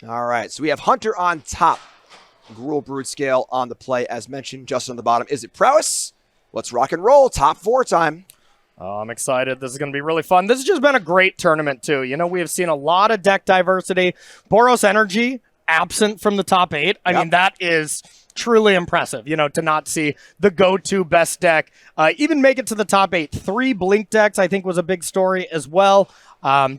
All right, so we have Hunter on top. Gruel Brood scale on the play, as mentioned. Justin on the bottom. Is it prowess? Let's rock and roll. Top 4 time. Oh, I'm excited. This is going to be really fun. This has just been a great tournament, too. You know, we have seen a lot of deck diversity. Boros Energy, absent from the top 8. I mean, that is truly impressive, you know, to not see the go-to best deck even make it to the top 8. 3 Blink decks, I think, was a big story as well.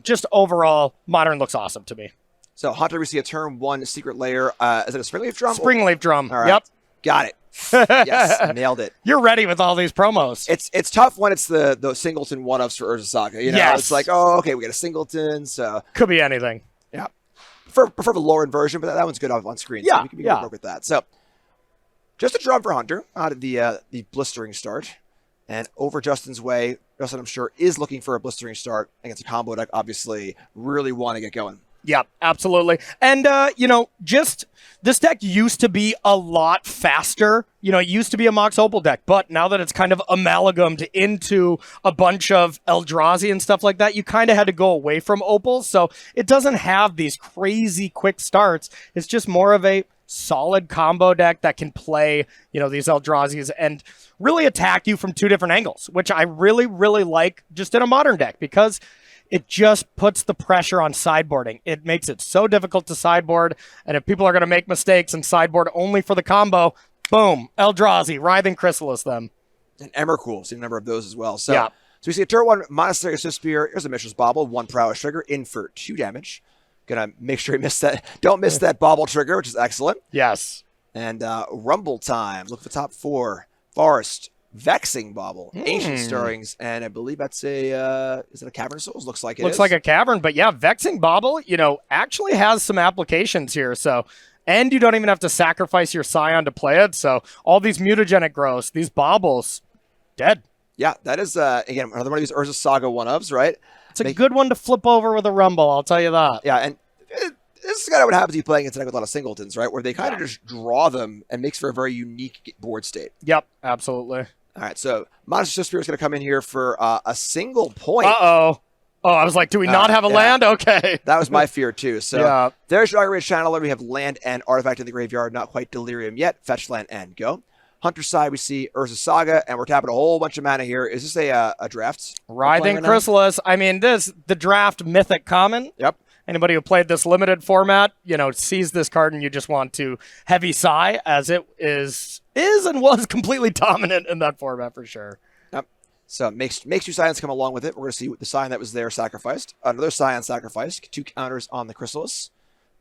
Just overall, Modern looks awesome to me. So, Hunter, we see a turn 1 Secret Lair. Is it a Springleaf Drum? Springleaf Drum. All right. Yep. Got it. Yes, nailed it. You're ready with all these promos. It's tough when it's the singleton one-ups for Urza Saga. You know, Yes. It's like, oh, okay, we got a singleton, so. Could be anything. Yeah. Prefer the Lauren version, but that one's good on screen. Yeah, So we can work with that. So, just a drum for Hunter out of the blistering start. And over Justin's way, Justin, I'm sure, is looking for a blistering start against a combo deck. Obviously, really want to get going. Yeah, absolutely. And, you know, just this deck used to be a lot faster. You know, it used to be a Mox Opal deck, but now that it's kind of amalgamated into a bunch of Eldrazi and stuff like that, you kind of had to go away from Opals. So it doesn't have these crazy quick starts. It's just more of a solid combo deck that can play, you know, these Eldrazi's and really attack you from 2 different angles, which I really, really like just in a Modern deck because it just puts the pressure on sideboarding. It makes it so difficult to sideboard, and if people are going to make mistakes and sideboard only for the combo, boom, Eldrazi, Writhing Chrysalis them. And Emrakul, seen a number of those as well. So we see a turn 1 Monastery Spear. Here's a Mishra's Bauble, 1 Prowess trigger, in for 2 damage. Gonna make sure you miss that. Don't miss that Bauble trigger, which is excellent. Yes. And Rumble Time. Look for top 4. Forest. Vexing Bauble, Ancient Stirrings, and I believe that's is it a Cavern Souls? Looks like it Looks like a Cavern, but yeah, Vexing Bauble, you know, actually has some applications here, so, and you don't even have to sacrifice your Scion to play it, so all these mutagenic growths, these Baubles, dead. Yeah, that is, again, another one of these Urza Saga 1-ofs, right? It's a good one to flip over with a Rumble, I'll tell you that. Yeah, and this is kind of what happens when you play against a deck with a lot of singletons, right? Where they kind of just draw them and makes for a very unique board state. Yep, absolutely. All right, so Monster Spirit is going to come in here for a single point. Uh-oh. Oh, I was like, do we not have a land? Okay. That was my fear, too. So there's Dragon Rage Channeler. We have land and artifact in the graveyard. Not quite Delirium yet. Fetch land and go. Hunter's side, we see Urza Saga, and we're tapping a whole bunch of mana here. Is this a draft? Writhing Chrysalis. I mean, the draft Mythic Common. Yep. Anybody who played this limited format, you know, sees this card and you just want to heavy sigh, as it is and was completely dominant in that format for sure. Yep. So makes 2 Scions come along with it. We're going to see the Scion that was there sacrificed. Another Scion sacrificed. 2 counters on the Chrysalis.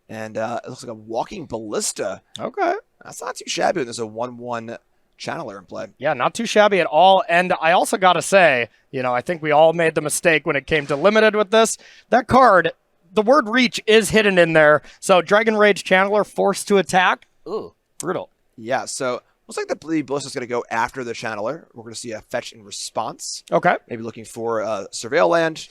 And it looks like a Walking Ballista. Okay. That's not too shabby when there's a 1/1 Channeler in play. Yeah, not too shabby at all. And I also got to say, you know, I think we all made the mistake when it came to limited with this. That card, the word reach is hidden in there. So Dragon Rage Channeler forced to attack. Ooh, brutal. Yeah, so looks like the Ballista's going to go after the Channeler. We're going to see a fetch in response. Okay. Maybe looking for Surveil land.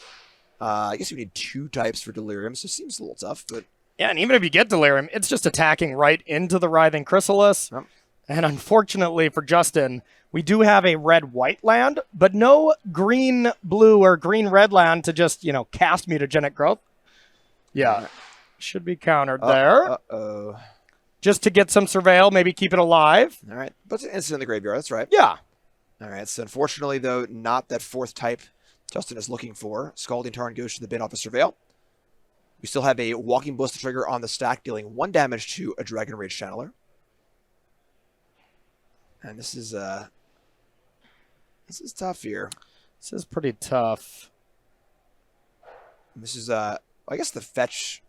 I guess we need 2 types for Delirium, so it seems a little tough. But yeah, and even if you get Delirium, it's just attacking right into the Writhing Chrysalis. Yep. And unfortunately for Justin, we do have a red-white land, but no green-blue or green-red land to just, you know, cast mutagenic growth. Yeah, should be countered there. Uh-oh. Just to get some Surveil, maybe keep it alive. All right, but it's an instant in the graveyard, that's right. Yeah. All right, so unfortunately, though, not that 4th type Justin is looking for. Scalding Tarn goes to the bin off of Surveil. We still have a Walking Ballista trigger on the stack, dealing 1 damage to a Dragon Rage Channeler. And this is tough here. This is pretty tough. This is I guess the fetch.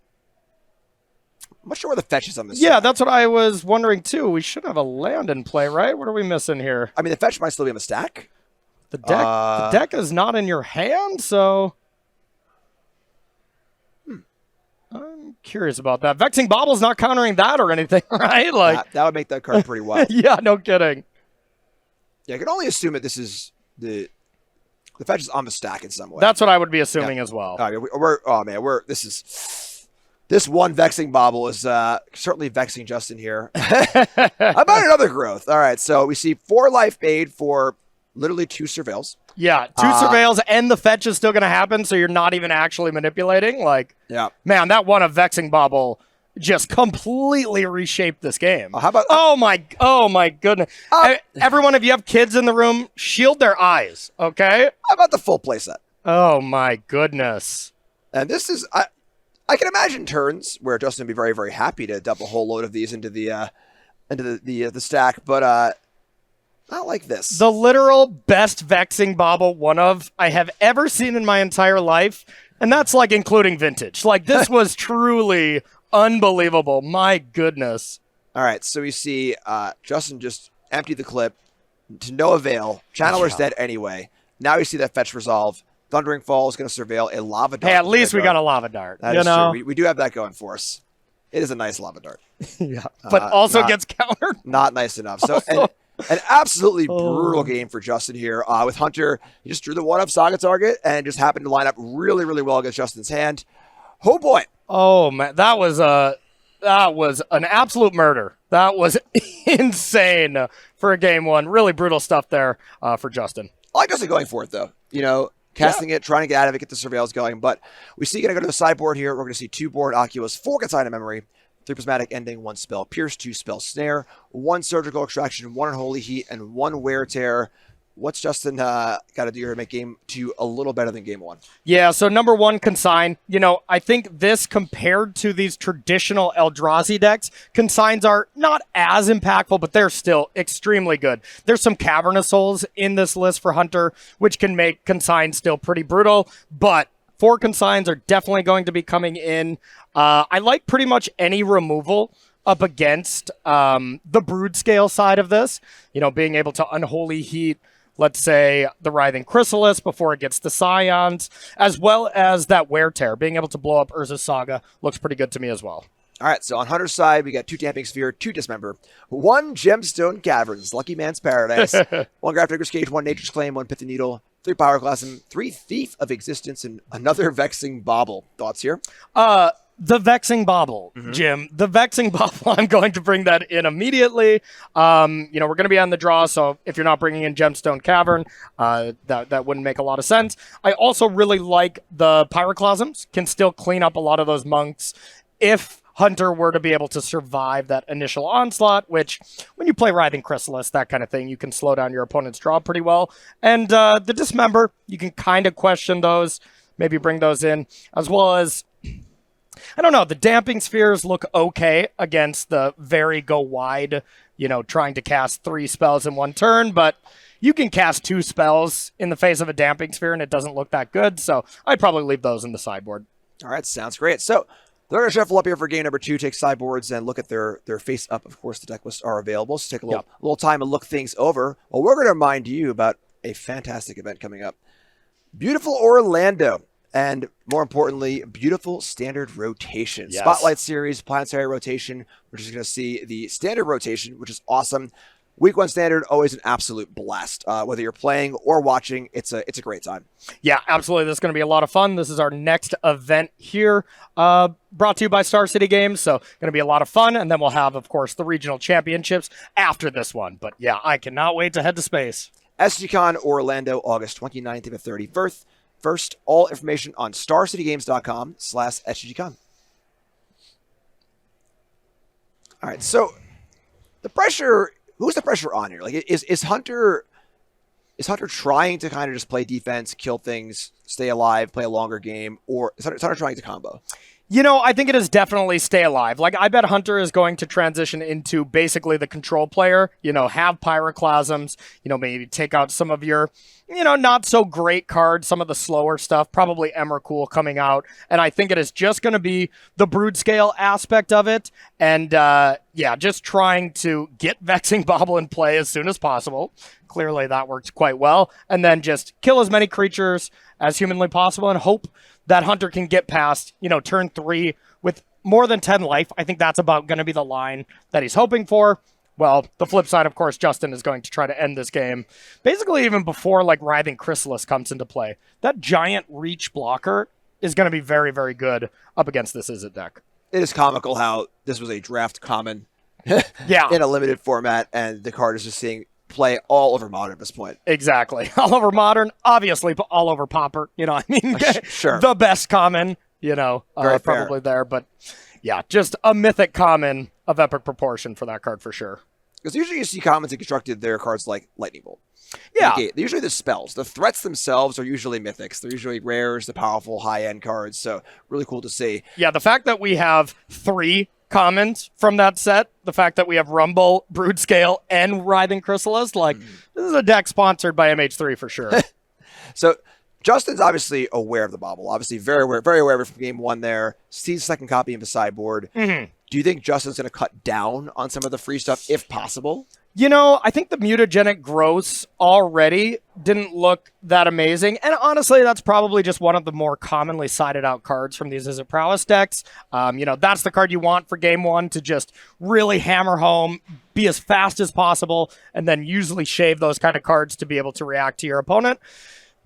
I'm not sure where the fetch is on this. Yeah, that's what I was wondering too. We should have a land in play, right? What are we missing here? I mean, the fetch might still be on the stack. The deck is not in your hand, so I'm curious about that. Vexing Bauble's not countering that or anything, right? Like that would make that card pretty wild. Yeah, no kidding. Yeah, I can only assume that this is the fetch is on the stack in some way. That's what I would be assuming as well. This one Vexing Bauble is certainly vexing Justin here. How about another growth? All right, so we see 4 life paid for literally 2 Surveils. Yeah, 2 Surveils, and the fetch is still going to happen, so you're not even actually manipulating. Like, yeah, man, that one of Vexing Bauble just completely reshaped this game. How about Oh my goodness. Everyone, if you have kids in the room, shield their eyes, okay? how about the full playset? Oh my goodness. And this is I can imagine turns where Justin would be very, very happy to dump a whole load of these into the stack, but not like this. The literal best vexing bauble one of I have ever seen in my entire life, and that's like including vintage. Like this was truly unbelievable. My goodness. All right, so we see Justin just empty the clip to no avail. Channeler's dead anyway. Now you see that fetch resolve. Thundering Fall is going to surveil a lava dart. Hey, at least we got a lava dart. That is true. We do have that going for us. It is a nice lava dart. Yeah, but also gets countered. Not nice enough. So an absolutely brutal game for Justin here. With Hunter, he just drew the one-up Saga target and just happened to line up really, really well against Justin's hand. Oh boy. Oh man, that was an absolute murder. That was insane for a game one. Really brutal stuff there for Justin. I like Justin going for it though. You know, casting it, trying to get out of it, get the surveils going. But we see going to go to the sideboard here. We're going to see 2 board Oculus, 4 Consign Memory, 3 Prismatic Ending, 1 Spell Pierce, 2 Spell Snare, 1 Surgical Extraction, 1 Unholy Heat, and 1 Wear Tear. What's Justin got to do here to make game 2 a little better than game 1? Yeah, so number 1, Consign. You know, I think this compared to these traditional Eldrazi decks, Consigns are not as impactful, but they're still extremely good. There's some Cavernous Souls in this list for Hunter, which can make Consign still pretty brutal, but 4 Consigns are definitely going to be coming in. I like pretty much any removal up against the Brood Scale side of this. You know, being able to Unholy Heat, let's say, the Writhing Chrysalis before it gets the Scions, as well as that Wear Tear. Being able to blow up Urza's Saga looks pretty good to me as well. All right, so on Hunter's side, we got 2 Damping Sphere, 2 Dismember, 1 Gemstone Caverns, Lucky Man's Paradise, 1 Grafdigger's Cage, 1 Nature's Claim, 1 Pithy Needle, 3 Pyroclasm, 3 Thief of Existence, and another Vexing Bauble. Thoughts here? The Vexing Bauble, Jim. The Vexing Bauble, I'm going to bring that in immediately. You know, we're going to be on the draw, so if you're not bringing in Gemstone Cavern, that wouldn't make a lot of sense. I also really like the Pyroclasms. Can still clean up a lot of those monks if Hunter were to be able to survive that initial onslaught, which, when you play Writhing Chrysalis, that kind of thing, you can slow down your opponent's draw pretty well. And the Dismember, you can kind of question those, maybe bring those in, as well as, I don't know, the Damping Spheres look okay against the very go wide, you know, trying to cast 3 spells in one turn, but you can cast 2 spells in the face of a Damping Sphere and it doesn't look that good, so I'd probably leave those in the sideboard. All right, sounds great. So they're going to shuffle up here for game number 2, take sideboards, and look at their face up. Of course, the deck lists are available, so take a little time and look things over. Well, we're going to remind you about a fantastic event coming up. Beautiful Orlando. And more importantly, beautiful standard rotation. Yes. Spotlight Series, Planetary Rotation. We're just going to see the standard rotation, which is awesome. Week 1 standard, always an absolute blast. Whether you're playing or watching, it's a great time. Yeah, absolutely. This is going to be a lot of fun. This is our next event here, brought to you by Star City Games. So going to be a lot of fun. And then we'll have, of course, the regional championships after this one. But yeah, I cannot wait to head to space. SGCon Orlando, August 29th to the 31st. First, all information on starcitygames.com/SGCon. All right, so the pressure, who's the pressure on here? Like, is Hunter trying to kind of just play defense, kill things, stay alive, play a longer game, or is Hunter trying to combo? You know, I think it is definitely stay alive. Like, I bet Hunter is going to transition into basically the control player, you know, have Pyroclasms, you know, maybe take out some of your, you know, not so great cards, some of the slower stuff, probably Emrakul coming out. And I think it is just going to be the Brood Scale aspect of it. And, yeah, just trying to get Vexing Bauble in play as soon as possible. Clearly that worked quite well. And then just kill as many creatures as humanly possible and hope that Hunter can get past, you know, turn 3 with more than 10 life. I think that's about going to be the line that he's hoping for. Well, the flip side, of course, Justin is going to try to end this game basically even before, like, Writhing Chrysalis comes into play. That giant reach blocker is going to be very, very good up against this Izzet deck. It is comical how this was a draft common Yeah. in a limited format, and the card is just seeing play all over Modern at this point. Exactly. All over Modern, obviously, but all over Pauper. You know, I mean, Sure. The best common, you know, Very fair. probably there. But Yeah, just a mythic common of epic proportion for that card for sure. Because usually you see commons that constructed their cards like Lightning Bolt. Yeah. They're usually the spells. The threats themselves are usually mythics. They're usually rares, the powerful high-end cards. So really cool to see. Yeah, the fact that we have 3 commons from that set, the fact that we have Rumble, Broodscale, and Writhing Chrysalis, this is a deck sponsored by MH3 for sure. So Justin's obviously aware of the bobble. Obviously very aware of it from game 1 there. Sees the second copy in the sideboard. Mm-hmm. Do you think Justin's going to cut down on some of the free stuff if possible? I think the mutagenic growths already didn't look that amazing. And honestly, that's probably just one of the more commonly sided out cards from these Izzet Prowess decks. That's the card you want for game 1 to just really hammer home, be as fast as possible, and then usually shave those kind of cards to be able to react to your opponent.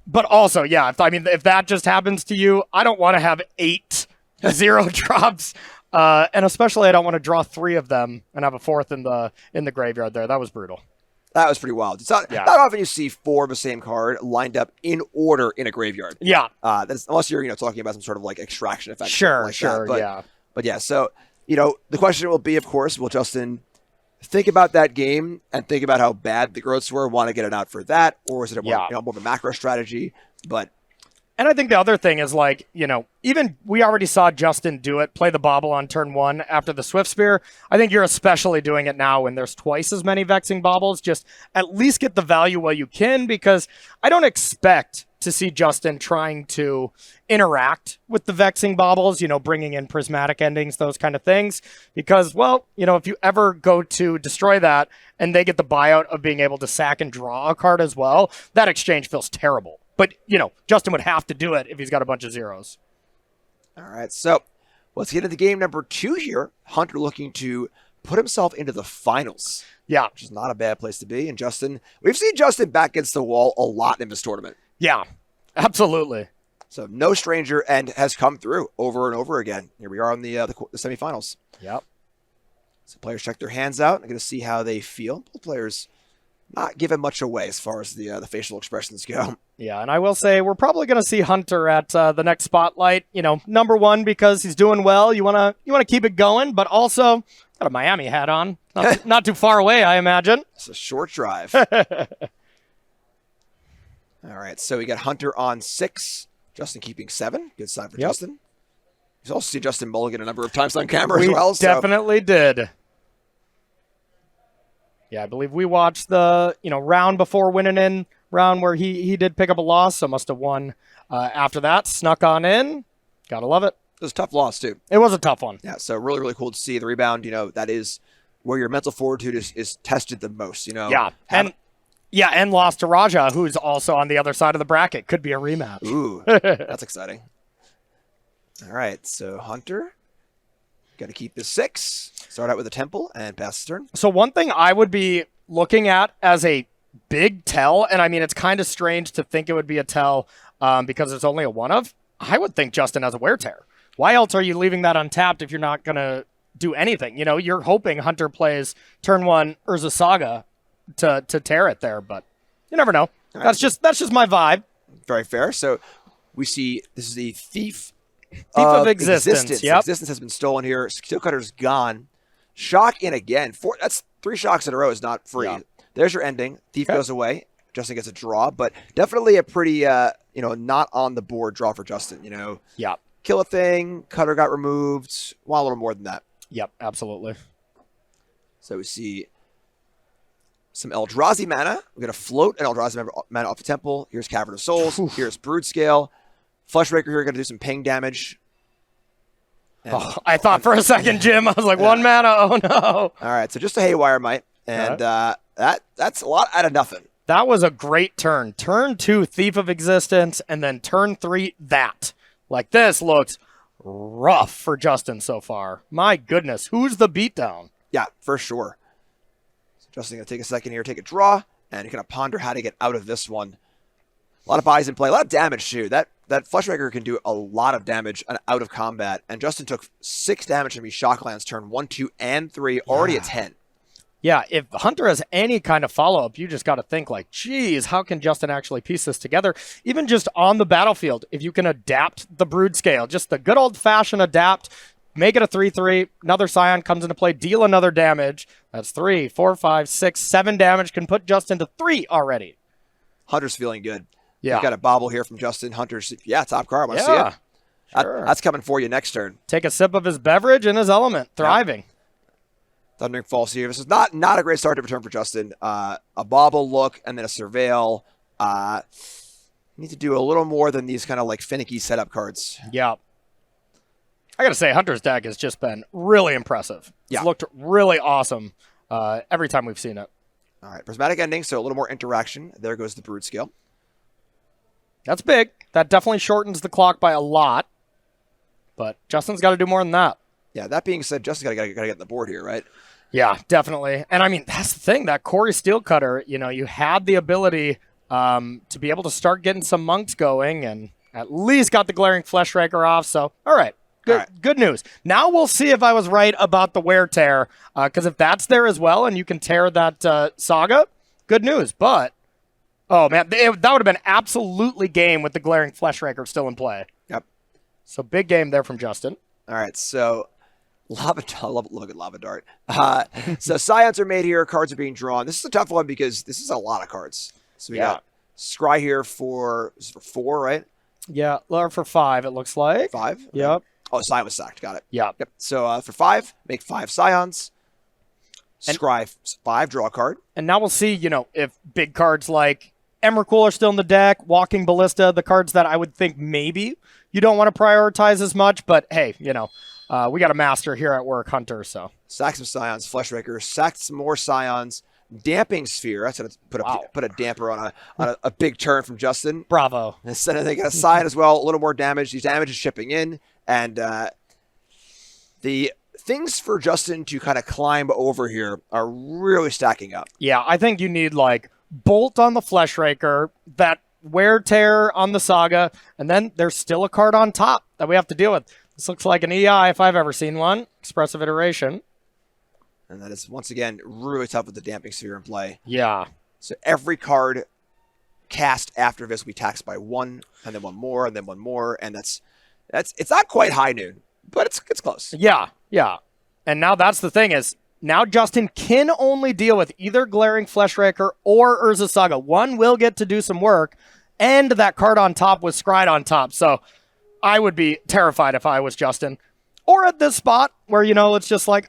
But also, if that just happens to you, I don't want to have 8 0 drops. And especially I don't want to draw 3 of them and have a 4th in the graveyard there. That was brutal. That was pretty wild. It's not often you see 4 of the same card lined up in order in a graveyard. Yeah. Unless you're talking about some sort of like extraction effect. Sure, like sure, that. But yeah, so the question will be, of course, will Justin think about that game and think about how bad the growths were, want to get it out for that, or is it more of a macro strategy? And I think the other thing is even we already saw Justin do it, play the bobble on turn 1 after the Swift Spear. I think you're especially doing it now when there's twice as many vexing bobbles. Just at least get the value while you can, because I don't expect to see Justin trying to interact with the vexing bobbles, bringing in prismatic endings, those kind of things. Because, if you ever go to destroy that and they get the buyout of being able to sack and draw a card as well, that exchange feels terrible. But, Justin would have to do it if he's got a bunch of zeros. All right, so let's get into game number 2 here. Hunter looking to put himself into the finals. Yeah. Which is not a bad place to be. And we've seen Justin back against the wall a lot in this tournament. Yeah, absolutely. So no stranger, and has come through over and over again. Here we are on the semifinals. Yep. So players check their hands out. I'm going to see how they feel. Both players not giving much away as far as the facial expressions go. Yeah, and I will say we're probably going to see Hunter at the next spotlight. Number 1 because he's doing well. You want to keep it going, but also got a Miami hat on. Not too far away, I imagine. It's a short drive. All right, so we got Hunter on 6. Justin keeping 7. Good sign for Justin. You've also seen Justin mulligan a number of times on camera as well. Definitely did. Yeah, I believe we watched the round before winning in round where he did pick up a loss, so must have won after that. Snuck on in. Gotta love it. It was a tough loss, too. It was a tough one. Yeah, so really, really cool to see the rebound. That is where your mental fortitude is tested the most. Yeah, and lost to Raja, who's also on the other side of the bracket. Could be a rematch. Ooh, that's exciting. All right, so Hunter, got to keep this 6. Start out with a temple and pass his turn. So one thing I would be looking at as a big tell, and I mean, it's kind of strange to think it would be a tell because it's only a 1 of. I would think Justin has a wear tear. Why else are you leaving that untapped if you're not going to do anything? You're hoping Hunter plays turn 1 Urza Saga to tear it there, but you never know. Right. That's just my vibe. Very fair. So we see this is the Thief of Existence. Yep. Existence has been stolen here. Steel Cutter's gone. Shock in again. That's 3 shocks in a row is not free. Yeah. There's your ending. Thief goes away. Justin gets a draw, but definitely a pretty, not on the board draw for Justin. Yeah. Kill a thing. Cutter got removed. Want a little more than that. Yep, absolutely. So we see some Eldrazi mana. We're going to float an Eldrazi mana off the temple. Here's Cavern of Souls. Oof. Here's Broodscale. Fleshbreaker here going to do some ping damage. I thought for a second, Jim, I was like, 1 mana. Oh, no. All right, so just a Haywire Might. And that's a lot out of nothing. That was a great turn. Turn 2, Thief of Existence, and then turn 3, that. This looks rough for Justin so far. My goodness, who's the beatdown? Yeah, for sure. So Justin going to take a second here, take a draw, and you're going to ponder how to get out of this one. A lot of buys in play, a lot of damage too. That Fleshbreaker can do a lot of damage out of combat, and Justin took 6 damage from these Shocklands turn 1, 2, and 3, already at 10. Yeah, if Hunter has any kind of follow-up, you just got to think geez, how can Justin actually piece this together? Even just on the battlefield, if you can adapt the Brood Scale, just the good old-fashioned adapt, make it a 3/3. Another Scion comes into play, deal another damage. That's 3, 4, 5, 6, 7 damage. Can put Justin to 3 already. Hunter's feeling good. Yeah. We've got a bobble here from Justin. Hunter's, top card. I want to see it. Sure. That's coming for you next turn. Take a sip of his beverage in his element. Thriving. Thundering Falls here. This is not a great start to return for Justin. A bobble look and then a surveil. Need to do a little more than these kind of like finicky setup cards. Yeah. I got to say, Hunter's deck has just been really impressive. It's looked really awesome every time we've seen it. All right, prismatic ending, so a little more interaction. There goes the brood scale. That's big. That definitely shortens the clock by a lot. But Justin's got to do more than that. Yeah, that being said, Justin's got to get on the board here, right? Yeah, definitely. And I mean, that's the thing. That Corey Steel Cutter, you had the ability to be able to start getting some monks going and at least got the Glaring Fleshraker off. So, all right. Good news. Now we'll see if I was right about the wear tear, because if that's there as well and you can tear that Saga, good news. But, oh, man, that would have been absolutely game with the Glaring Fleshraker still in play. Yep. So big game there from Justin. All right, so look at Lava Dart. So Scions are made here. Cards are being drawn. This is a tough one because this is a lot of cards. So we got Scry here for 4, right? Yeah, Lair for 5, it looks like. 5? Yep. Oh, Scion was sacked. Got it. Yep. So for 5, make 5 Scions. Scry 5, draw a card. And now we'll see, if big cards like Emrakul are still in the deck, Walking Ballista, the cards that I would think maybe you don't want to prioritize as much. But hey, we got a master here at work, Hunter. So sack some Scions, Fleshraker, sack some more Scions. Damping Sphere. That's going to put a damper on a big turn from Justin. Bravo. Instead of thinking a Scion as well, a little more damage. These damage is shipping in. And the things for Justin to kind of climb over here are really stacking up. Yeah, I think you need like Bolt on the Fleshraker, that Wear Tear on the Saga, and then there's still a card on top that we have to deal with. This looks like an EI if I've ever seen one. Expressive Iteration. And that is, once again, really tough with the Damping Sphere in play. Yeah. So every card cast after this will be taxed by 1, and then 1 more, and then 1 more, and it's not quite high noon, but it's close. Yeah. And now that's the thing is, now Justin can only deal with either Glaring Fleshraker or Urza Saga. One will get to do some work, and that card on top was Scryed on top. So I would be terrified if I was Justin. Or at this spot where, it's just like,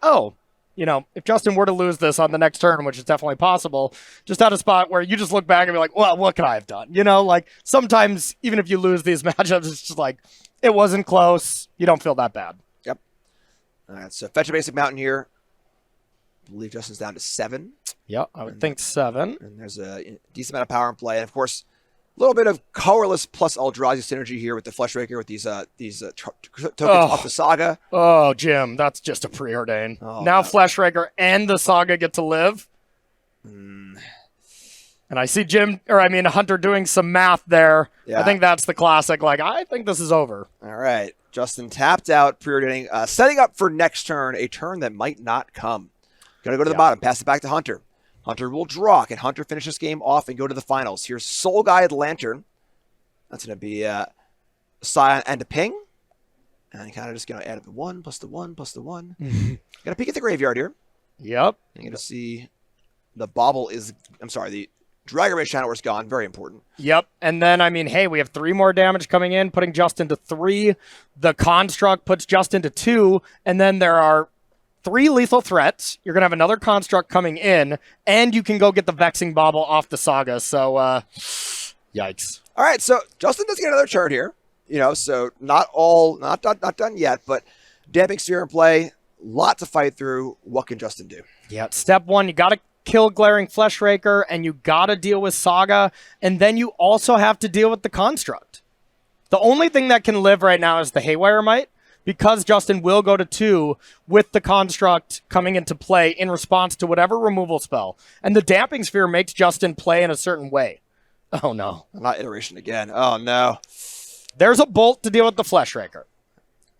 if Justin were to lose this on the next turn, which is definitely possible, just at a spot where you just look back and be like, well, what could I have done? Like sometimes even if you lose these matchups, it's just like, it wasn't close. You don't feel that bad. Yep. All right, so fetch a basic mountain here. I believe Justin's down to 7. Yep, I would think 7. And there's a decent amount of power in play. And, of course, a little bit of colorless plus Eldrazi synergy here with the Fleshraker with these tokens off the Saga. Oh, Jim, that's just a preordain. Oh, now no. Fleshraker and the Saga get to live. And I see Hunter doing some math there. Yeah. I think that's the classic. Like, I think this is over. All right. Justin tapped out, preordaining, setting up for next turn, a turn that might not come. Going to go to the bottom, pass it back to Hunter. Hunter will draw. Can Hunter finish this game off and go to the finals? Here's Soul Guide Lantern. That's going to be a Scion and a ping. And kind of just going to add up the 1 plus the 1 plus the 1. Going to peek at the graveyard here. Yep. You're going to see the bobble the Dragon Rage Channel is gone. Very important. Yep. And then, we have 3 more damage coming in, putting Justin to 3. The Construct puts Justin to 2. And then there are 3 lethal threats. You're going to have another Construct coming in. And you can go get the Vexing Bobble off the Saga. So, yikes. All right. So Justin does get another turn here. So not done yet. But Damping Sphere in play. Lot to fight through. What can Justin do? Yeah. Step 1, you got to kill Glaring Fleshraker, and you gotta deal with Saga, and then you also have to deal with the Construct. The only thing that can live right now is the Haywire Might, because Justin will go to 2 with the Construct coming into play in response to whatever removal spell. And the Damping Sphere makes Justin play in a certain way. Oh no. Not iteration again. Oh no. There's a Bolt to deal with the Fleshraker.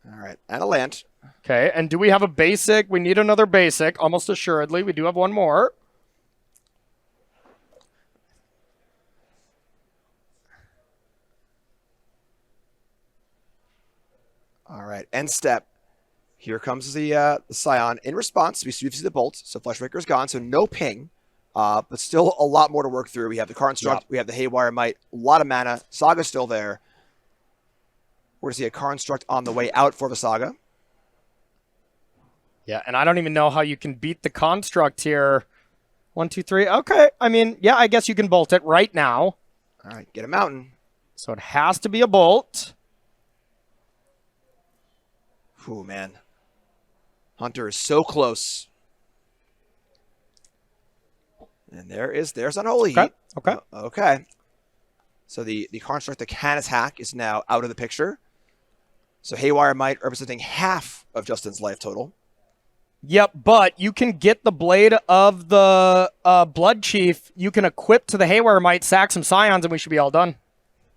All right, and a land. Okay, and do we have a basic? We need another basic, almost assuredly. We do have one more. All right, end step. Here comes the Scion. In response, we see the Bolt, so Fleshbreaker is gone, so no ping. But still a lot more to work through. We have the Construct, we have the Haywire Might, a lot of mana. Saga's still there. We're going to see a Construct on the way out for the Saga. Yeah, and I don't even know how you can beat the Construct here. 1, 2, 3. Okay, I mean, yeah, I guess you can bolt it right now. All right, get a Mountain. So it has to be a bolt. Ooh, man. Hunter is so close. And there's Unholy Heat. Okay. Okay. So the Construct that can attack is now out of the picture. So Haywire Might representing half of Justin's life total. Yep, but you can get the Blade of the Blood Chief. You can equip to the Haywire Might, sack some Scions, and we should be all done.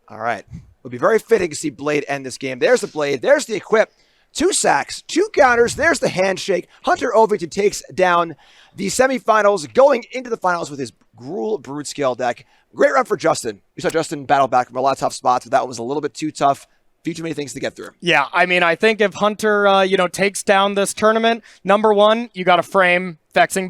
All right. It would be very fitting to see Blade end this game. There's the Blade. There's the equip. 2 sacks, 2 counters. There's the handshake. Hunter Ovington takes down the semifinals, going into the finals with his Gruul Brood-Scale deck. Great run for Justin. We saw Justin battle back from a lot of tough spots, but that one was a little bit too tough. Few too many things to get through. Yeah, I mean, I think if Hunter, takes down this tournament, number one, you got to frame Vexing